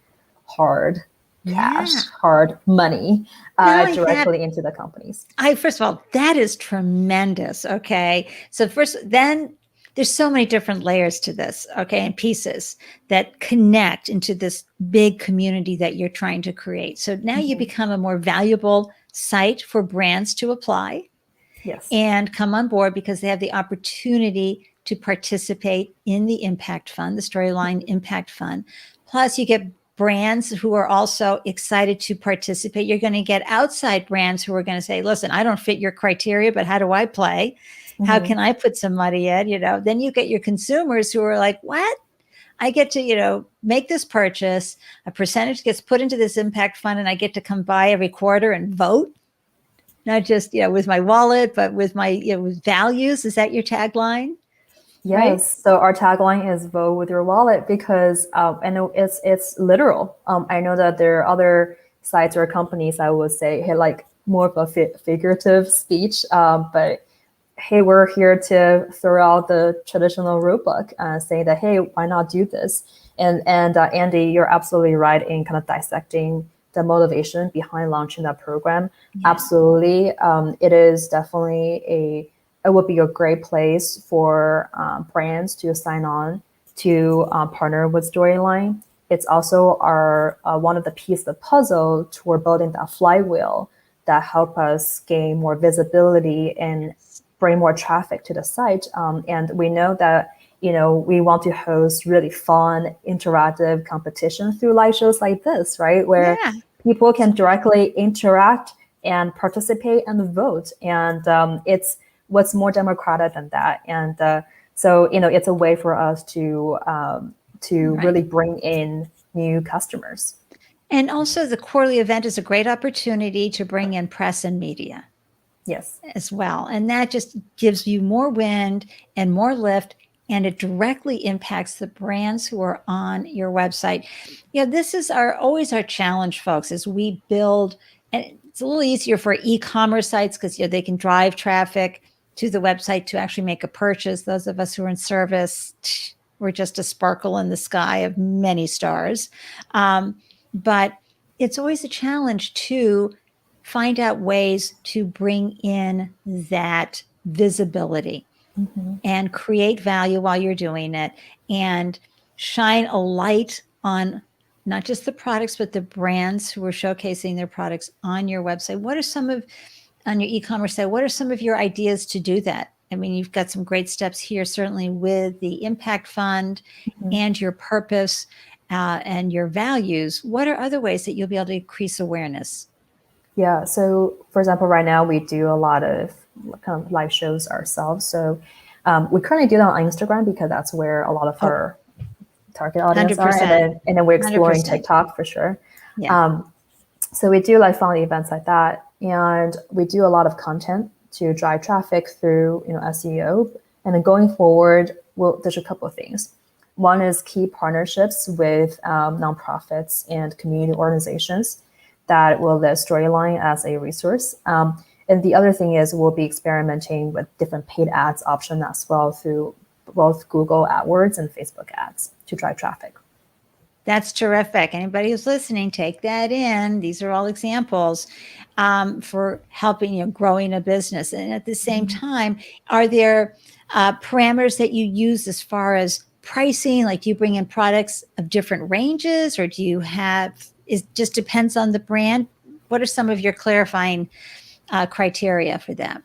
hard cash, hard money directly into the companies. First of all, that is tremendous. Okay. So then there's so many different layers to this, okay, and pieces that connect into this big community that you're trying to create. So now you become a more valuable site for brands to apply and come on board because they have the opportunity to participate in the impact fund, the StoreyLine Impact Fund. Plus you get brands who are also excited to participate. You're going to get outside brands who are going to say, listen, I don't fit your criteria, but how do I play? How can I put some money in? Then you get your consumers who are like, what? I get to, make this purchase. A percentage gets put into this impact fund and I get to come by every quarter and vote. Not just, with my wallet, but with my with values. Is that your tagline? Yes. Right? So our tagline is vote with your wallet because, and it's literal. I know that there are other sites or companies I would say, hey, like more of a figurative speech, but hey, we're here to throw out the traditional rule book, saying that, hey, why not do this? And Ande, you're absolutely right in kind of dissecting the motivation behind launching that program. Absolutely. It is definitely it would be a great place for brands to sign on to partner with StoreyLine. It's also our one of the pieces of the puzzle toward building that flywheel that help us gain more visibility and bring more traffic to the site. And we know that, we want to host really fun, interactive competition through live shows like this, right? Where people can directly interact and participate and vote. And it's what's more democratic than that. And so, it's a way for us to really bring in new customers. And also the quarterly event is a great opportunity to bring in press and media. Yes. As well. And that just gives you more wind and more lift, and it directly impacts the brands who are on your website. This is always our challenge, folks, as we build, and it's a little easier for e-commerce sites because they can drive traffic to the website to actually make a purchase. Those of us who are in service, we're just a sparkle in the sky of many stars. But it's always a challenge to find out ways to bring in that visibility and create value while you're doing it and shine a light on not just the products, but the brands who are showcasing their products on your website. What are on your e-commerce site, what are some of your ideas to do that? I mean, you've got some great steps here, certainly with the Impact Fund and your purpose and your values. What are other ways that you'll be able to increase awareness? Yeah. So, for example, right now we do a lot of kind of live shows ourselves. So we currently do that on Instagram because that's where a lot of our target audience 100%. Are. And then we're exploring 100%. TikTok for sure. Yeah. So we do like fun events like that. And we do a lot of content to drive traffic through, SEO. And then going forward, there's a couple of things. One is key partnerships with nonprofits and community organizations that will list StoreyLine as a resource. And the other thing is we'll be experimenting with different paid ads option as well through both Google AdWords and Facebook ads to drive traffic. That's terrific. Anybody who's listening, take that in. These are all examples for helping growing a business. And at the same time, are there parameters that you use as far as pricing? Like, do you bring in products of different ranges, or do you it just depends on the brand? What are some of your clarifying criteria for that?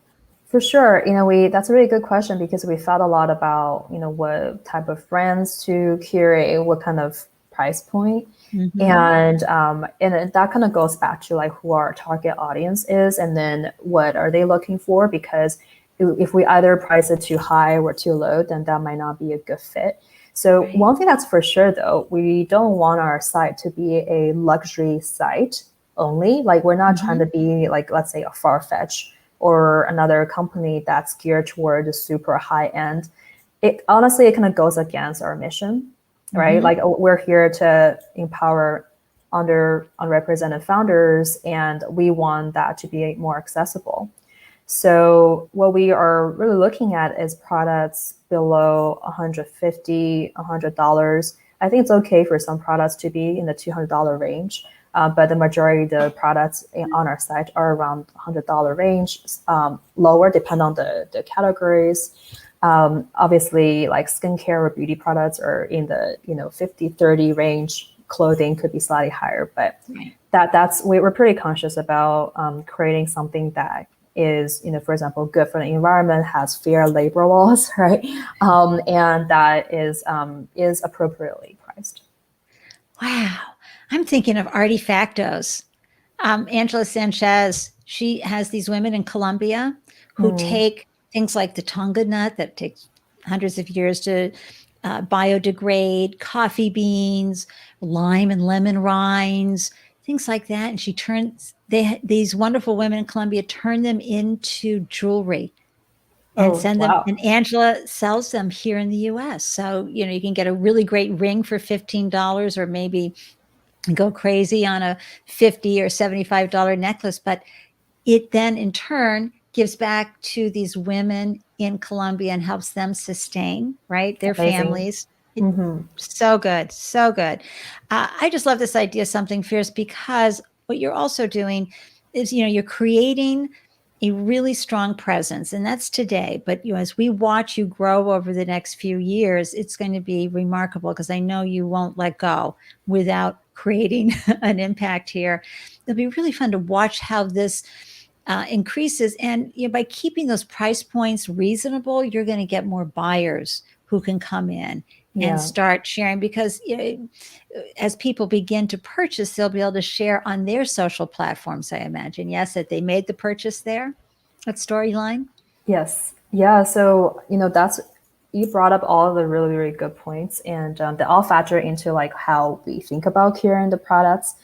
For sure. That's a really good question because we thought a lot about, what type of brands to curate, what kind of price point. Mm-hmm. And that kind of goes back to like who our target audience is and then what are they looking for? Because if we either price it too high or too low, then that might not be a good fit. So Right. one thing that's for sure though, we don't want our site to be a luxury site only. Like we're not trying to be like, let's say a Farfetch or another company that's geared toward the super high end. It kind of goes against our mission, right? Like we're here to empower unrepresented founders, and we want that to be more accessible. So what we are really looking at is products below $150, $100. I think it's okay for some products to be in the $200 range, but the majority of the products on our site are around $100 range, lower depending on the categories. Obviously, like skincare or beauty products are in the 50, 30 range. Clothing could be slightly higher, but we're pretty conscious about creating something that is, for example, good for the environment, has fair labor laws, right? And that is appropriately priced. Wow. I'm thinking of Artifactos. Angela Sanchez, she has these women in Colombia who take things like the tonga nut that takes hundreds of years to biodegrade, coffee beans, lime and lemon rinds, things like that. And she turns these wonderful women in Colombia turn them into jewelry and send them. Wow. And Angela sells them here in the US. So, you can get a really great ring for $15 or maybe go crazy on a $50 or $75 necklace. But it then in turn gives back to these women in Colombia and helps them sustain, right, their Amazing. families. So good. So good. I just love this idea, something fierce, because what you're also doing is, you're creating a really strong presence, and that's today. But as we watch you grow over the next few years, it's going to be remarkable because I know you won't let go without creating an impact here. It'll be really fun to watch how this increases. And by keeping those price points reasonable, you're going to get more buyers who can come in and start sharing, because as people begin to purchase, they'll be able to share on their social platforms, I imagine. Yes, that they made the purchase there at StoreyLine. Yes. Yeah. So, you brought up all of the really, really good points, and they all factor into like how we think about curating the products.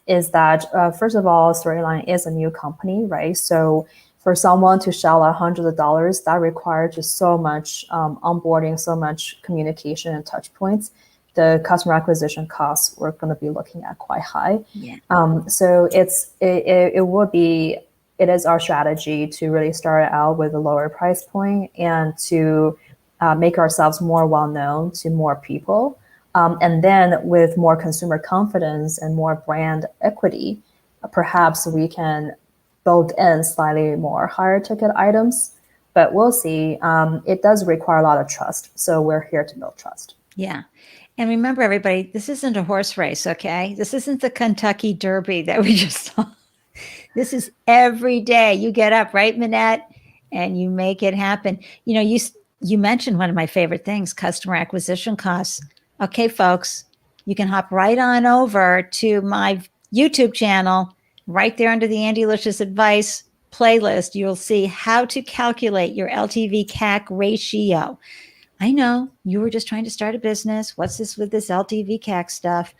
Is that first of all, StoreyLine is a new company, right? So for someone to shell out hundreds of dollars, that requires just so much onboarding, so much communication and touch points. The customer acquisition costs we're going to be looking at quite high. Yeah. So it is our strategy to really start out with a lower price point and to make ourselves more well-known to more people. And then with more consumer confidence and more brand equity, perhaps we can build in slightly more higher ticket items, but we'll see. It does require a lot of trust. So we're here to build trust. Yeah. And remember, everybody, this isn't a horse race, okay? This isn't the Kentucky Derby that we just saw. This is every day. You get up, right, Minette, and you make it happen. You mentioned one of my favorite things, customer acquisition costs. Okay, folks, you can hop right on over to my YouTube channel, right there under the Andelicious Advice playlist. You'll see how to calculate your LTV CAC ratio. I know you were just trying to start a business. What's this with this LTV CAC stuff?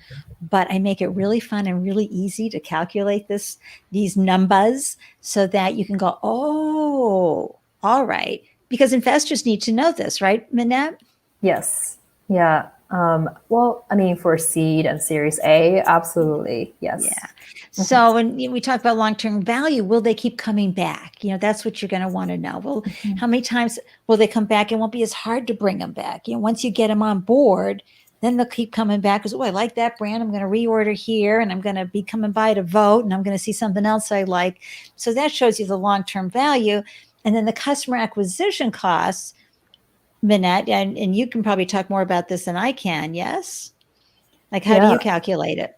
But I make it really fun and really easy to calculate these numbers so that you can go, oh, all right. Because investors need to know this, right, Minette? Yes. Yeah. Well, I mean, for seed and Series A, absolutely. Yes. Yeah. So when we talk about long-term value, will they keep coming back? That's what you're going to want to know. Well, how many times will they come back? It won't be as hard to bring them back. Once you get them on board, then they'll keep coming back because, I like that brand. I'm going to reorder here and I'm going to be coming by to vote and I'm going to see something else I like. So that shows you the long-term value. And then the customer acquisition costs, Minette, and you can probably talk more about this than I can. Yes. Like, how do you calculate it?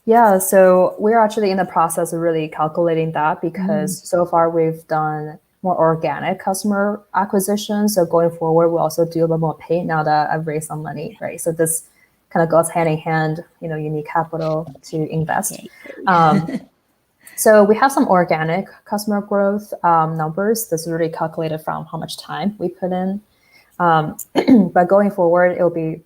Yeah, so we're actually in the process of really calculating that because so far we've done more organic customer acquisition. So going forward, we'll also do a little more paid now that I've raised some money, right? So this kind of goes hand in hand, you need capital to invest. So we have some organic customer growth numbers. This is really calculated from how much time we put in. But going forward, it'll be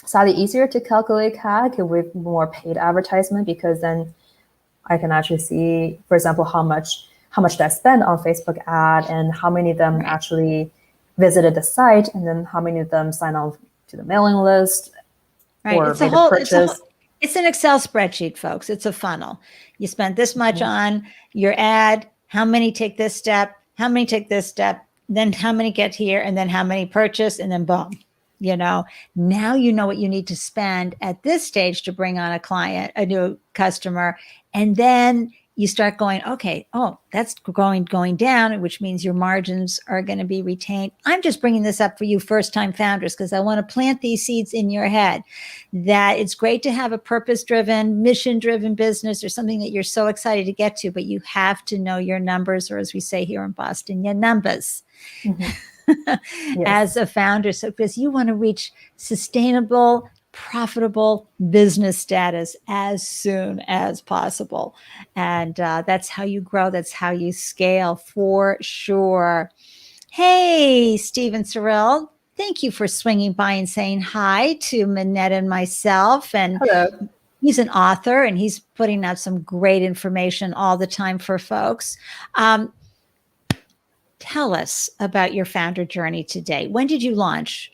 slightly easier to calculate CAC with more paid advertisement, because then I can actually see, for example, how much did I spend on Facebook ad, and how many of them actually visited the site, and then how many of them signed on to the mailing list or made a purchase. It's an Excel spreadsheet, folks. It's a funnel. You spent this much on your ad. How many take this step? How many take this step? Then how many get here? And then how many purchase? And then boom. Now you know what you need to spend at this stage to bring on a client, a new customer. And then you start going, okay, that's going down, which means your margins are going to be retained. I'm just bringing this up for you first-time founders because I want to plant these seeds in your head that it's great to have a purpose-driven, mission-driven business or something that you're so excited to get to, but you have to know your numbers, or as we say here in Boston, your numbers. As a founder. So because you want to reach sustainable, profitable business status as soon as possible. And that's how you grow. That's how you scale for sure. Hey, Stephen Cyril, thank you for swinging by and saying hi to Minette and myself. And hello. He's an author and he's putting out some great information all the time for folks. Tell us about your founder journey today. When did you launch?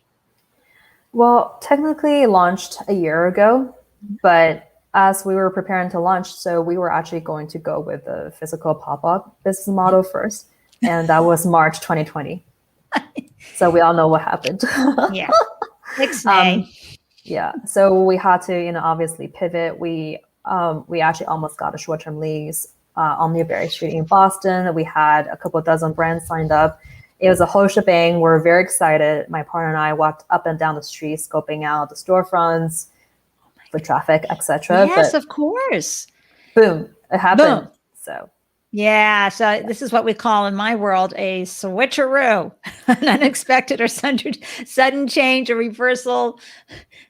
Well, technically launched a year ago, but as we were preparing to launch, so we were actually going to go with the physical pop-up business model first. And that was March 2020. So we all know what happened. Yeah. Yeah. So we had to, obviously pivot. We actually almost got a short-term lease on Newberry Street in Boston. We had a couple dozen brands signed up. It was a whole shebang. We're very excited. My partner and I walked up and down the street, scoping out the storefronts, foot traffic, etc. Yes, of course. Boom, it happened. Boom. So this is what we call in my world a switcheroo, an unexpected or sudden change, a reversal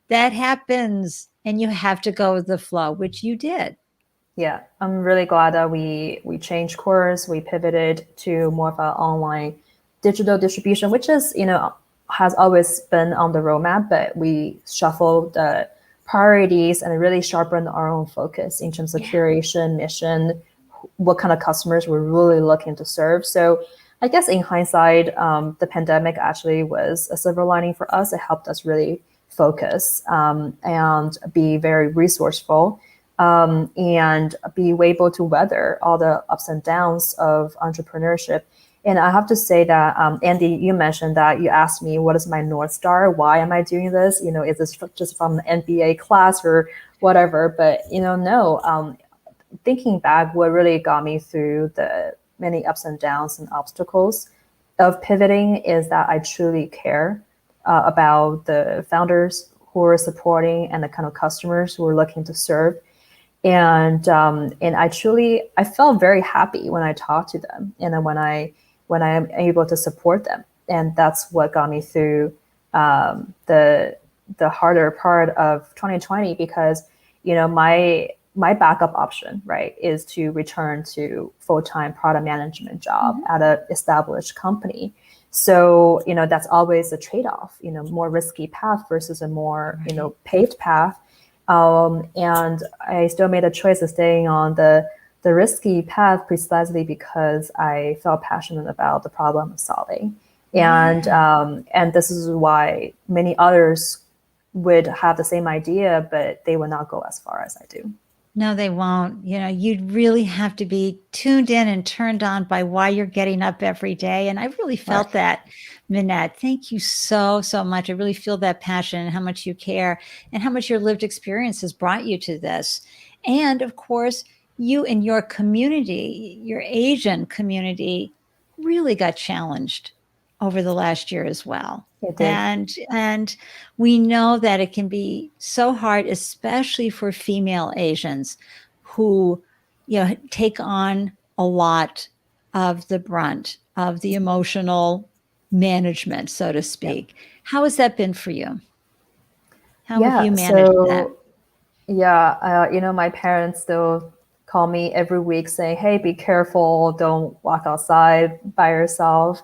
that happens, and you have to go with the flow, which you did. Yeah, I'm really glad that we changed course. We pivoted to more of an online digital distribution, which is, has always been on the roadmap, but we shuffled the priorities and really sharpened our own focus in terms of curation, mission, what kind of customers we're really looking to serve. So I guess in hindsight, the pandemic actually was a silver lining for us. It helped us really focus and be very resourceful and be able to weather all the ups and downs of entrepreneurship. And I have to say that, Ande, you mentioned that you asked me, what is my North Star? Why am I doing this? Is this just from the MBA class or whatever? But, no, thinking back, what really got me through the many ups and downs and obstacles of pivoting is that I truly care about the founders who are supporting and the kind of customers who are looking to serve. And I felt very happy when I talked to them, and then when I'm able to support them. And that's what got me through the harder part of 2020, because, my backup option, right, is to return to full-time product management job at an established company. So, that's always a trade-off, more risky path versus a more, paved path. And I still made a choice of staying on the risky path precisely because I felt passionate about the problem of solving. And this is why many others would have the same idea, but they would not go as far as I do. No, they won't. You'd really have to be tuned in and turned on by why you're getting up every day. And I really felt that, Minette. Thank you so, so much. I really feel that passion and how much you care and how much your lived experience has brought you to this. And of course, you and your community, your Asian community, really got challenged over the last year as well. And we know that it can be so hard, especially for female Asians who, take on a lot of the brunt of the emotional management, so to speak. How has that been for you? How have you managed that? My parents still call me every week saying, hey, be careful, don't walk outside by yourself.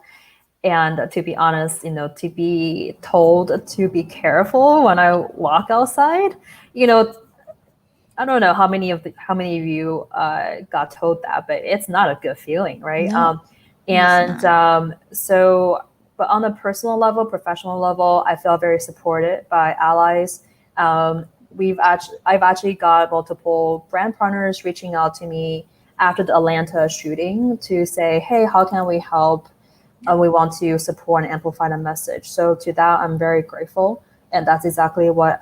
And to be honest, to be told to be careful when I walk outside, I don't know how many of you got told that, but it's not a good feeling, right? No, But on a personal level, professional level, I felt very supported by allies. I've actually got multiple brand partners reaching out to me after the Atlanta shooting to say, hey, how can we help? We want to support and amplify the message. So to that, I'm very grateful, and that's exactly why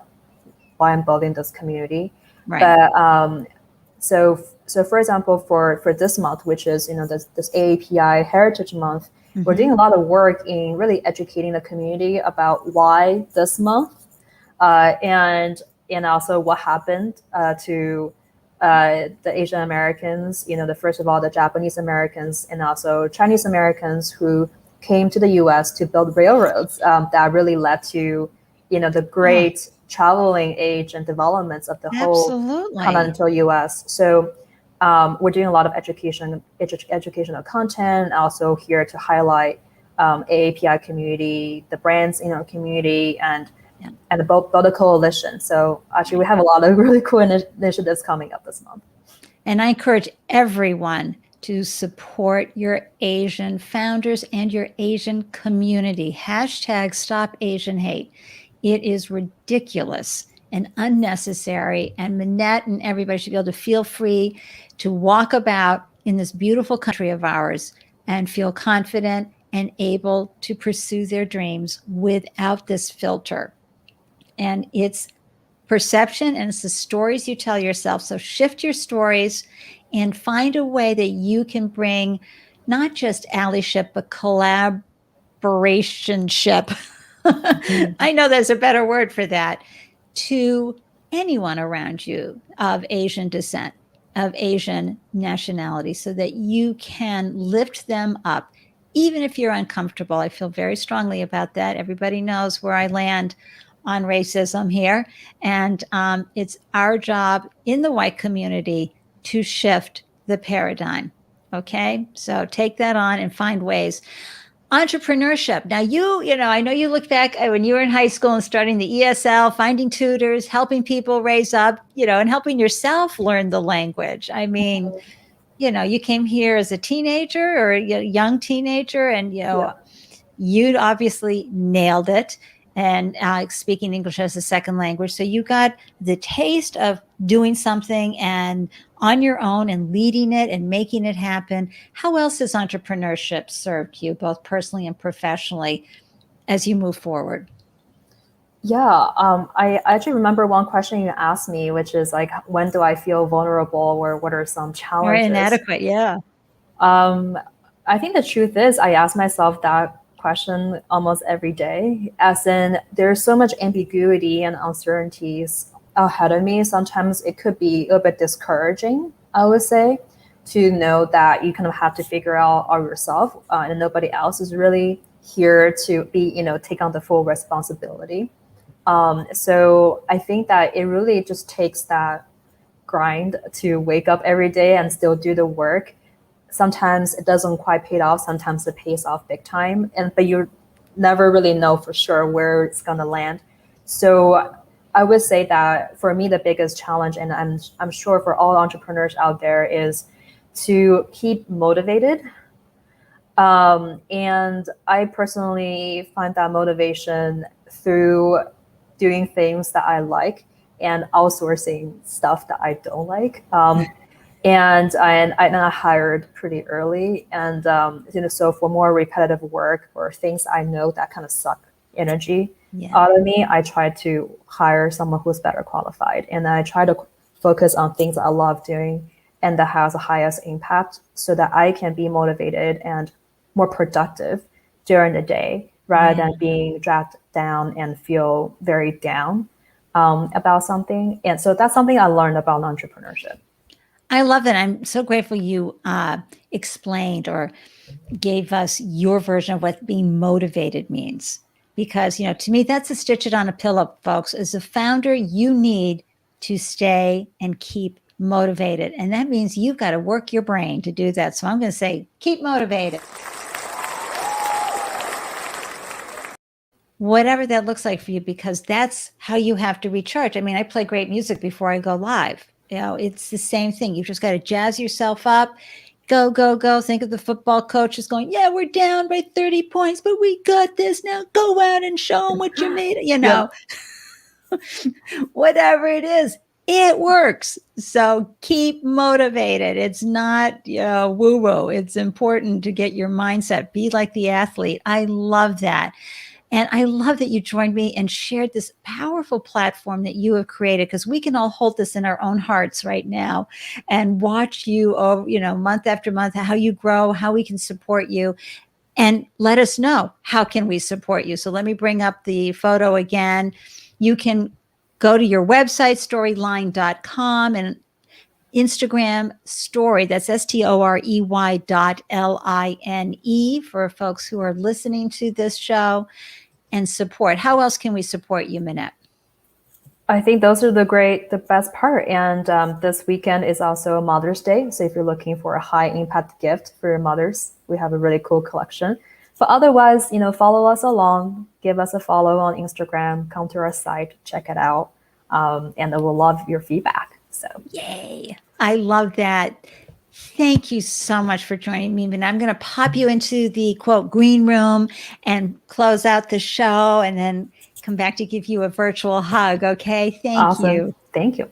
I'm building this community. right. But so for example, for this month, which is this AAPI Heritage Month, we're doing a lot of work in really educating the community about why this month, and also what happened to the Asian Americans, first of all, the Japanese Americans and also Chinese Americans who came to the US to build railroads that really led to, the great traveling age and developments of the whole continental US. So we're doing a lot of educational content, also here to highlight AAPI community, the brands in our community, and build a coalition. So actually, we have a lot of really cool initiatives coming up this month. And I encourage everyone to support your Asian founders and your Asian community. Hashtag Stop Asian Hate. It is ridiculous and unnecessary. And Minette and everybody should be able to feel free to walk about in this beautiful country of ours and feel confident and able to pursue their dreams without this filter. And it's perception and it's the stories you tell yourself. So shift your stories and find a way that you can bring not just allyship, but collaborationship. I know there's a better word for that, to anyone around you of Asian descent, of Asian nationality, so that you can lift them up, even if you're uncomfortable. I feel very strongly about that. Everybody knows where I land on racism here. And it's our job in the white community to shift the paradigm. Okay, so take that on and find ways. Entrepreneurship. Now, I know you look back when you were in high school and starting the ESL, finding tutors, helping people raise up, and helping yourself learn the language. I mean, you came here as a teenager or a young teenager, and, you obviously nailed it. And speaking English as a second language. So you got the taste of doing something and on your own and leading it and making it happen. How else has entrepreneurship served you, both personally and professionally, as you move forward? Yeah, I actually remember one question you asked me, which is like, when do I feel vulnerable, or what are some challenges? Or inadequate, yeah. I think the truth is, I ask myself that question almost every day, as in there's so much ambiguity and uncertainties ahead of me. Sometimes it could be a little bit discouraging, I would say, to know that you kind of have to figure out all yourself, and nobody else is really here to be, take on the full responsibility. So I think that it really just takes that grind to wake up every day and still do the work. Sometimes it doesn't quite pay off. Sometimes it pays off big time, but you never really know for sure where it's gonna land. So I would say that for me, the biggest challenge, and I'm sure for all entrepreneurs out there, is to keep motivated. And I personally find that motivation through doing things that I like and outsourcing stuff that I don't like. And I hired pretty early, and so for more repetitive work or things I know that kind of suck energy out of me, I try to hire someone who's better qualified, and I try to focus on things I love doing and that has the highest impact, so that I can be motivated and more productive during the day, rather than being dragged down and feel very down about something. And so that's something I learned about entrepreneurship. I love it. I'm so grateful you explained or gave us your version of what being motivated means. Because, to me, that's a stitch it on a pillow, folks. As a founder, you need to stay and keep motivated. And that means you've got to work your brain to do that. So I'm going to say, keep motivated. Whatever that looks like for you, because that's how you have to recharge. I mean, I play great music before I go live. It's the same thing. You've just got to jazz yourself up. Go, go, go. Think of the football coach is going, yeah, we're down by 30 points, but we got this. Now go out and show them what you made. Yep. Whatever it is, it works. So keep motivated. It's not woo-woo. It's important to get your mindset. Be like the athlete. I love that. And I love that you joined me and shared this powerful platform that you have created, because we can all hold this in our own hearts right now and watch you, month after month, how you grow, how we can support you, and let us know how can we support you. So let me bring up the photo again. You can go to your website, StoreyLine.com, and Instagram story, that's StoreyLine for folks who are listening to this show, and support. How else can we support you, Minette? I think those are the best part. And this weekend is also Mother's Day. So if you're looking for a high impact gift for your mothers, we have a really cool collection. But otherwise, follow us along, give us a follow on Instagram, come to our site, check it out. And we'll love your feedback. So yay. I love that. Thank you so much for joining me. And I'm going to pop you into the quote green room and close out the show, and then come back to give you a virtual hug. Okay. Thank you. Thank you.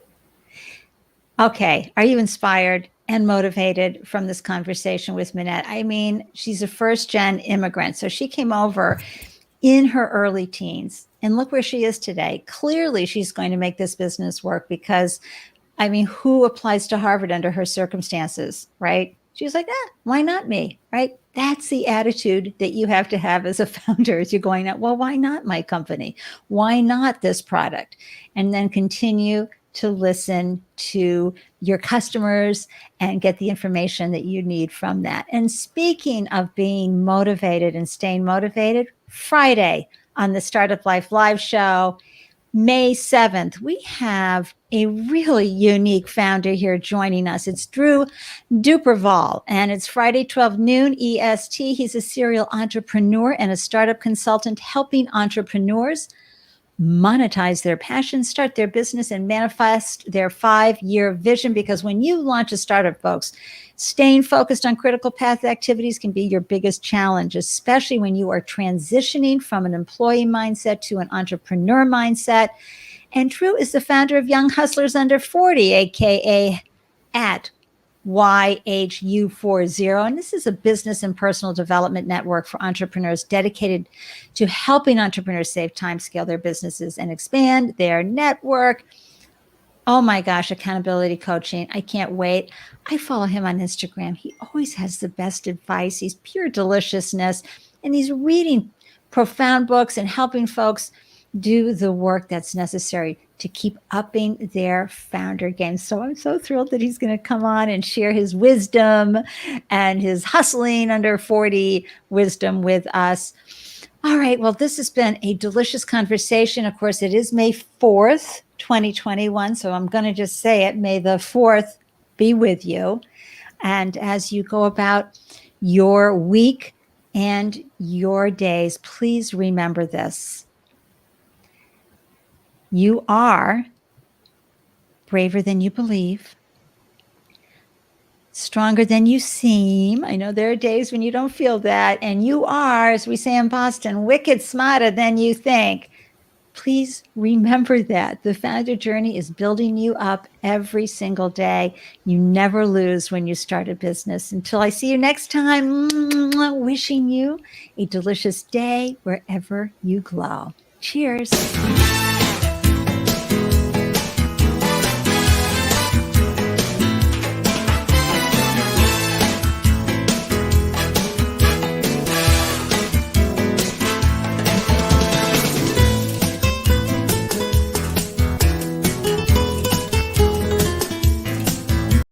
Okay. Are you inspired and motivated from this conversation with Minette? I mean, she's a first-gen immigrant. So she came over in her early teens, and look where she is today. Clearly, she's going to make this business work, because who applies to Harvard under her circumstances, right? She's like, why not me, right? That's the attitude that you have to have as a founder, as you're going out, well, why not my company? Why not this product? And then continue to listen to your customers and get the information that you need from that. And speaking of being motivated and staying motivated, Friday on the Startup Life Live show, May 7th, we have a really unique founder here joining us. It's Drew Duperval, and it's Friday, 12 noon EST. He's a serial entrepreneur and a startup consultant, helping entrepreneurs monetize their passion, start their business, and manifest their 5-year vision. Because when you launch a startup, folks, staying focused on critical path activities can be your biggest challenge, especially when you are transitioning from an employee mindset to an entrepreneur mindset. And Drew is the founder of Young Hustlers Under 40, aka at YHU40. And this is a business and personal development network for entrepreneurs dedicated to helping entrepreneurs save time, scale their businesses, and expand their network. Oh my gosh, accountability coaching. I can't wait. I follow him on Instagram. He always has the best advice. He's pure deliciousness. And he's reading profound books and helping folks do the work that's necessary to keep upping their founder game. So I'm so thrilled that he's going to come on and share his wisdom and his hustling under 40 wisdom with us. All right. Well, this has been a delicious conversation. Of course, it is May 4th, 2021. So I'm going to just say it. May the 4th be with you. And as you go about your week and your days, please remember this. You are braver than you believe, stronger than you seem. I know there are days when you don't feel that. And you are, as we say in Boston, wicked smarter than you think. Please remember that. The founder journey is building you up every single day. You never lose when you start a business. Until I see you next time, wishing you a delicious day wherever you glow. Cheers.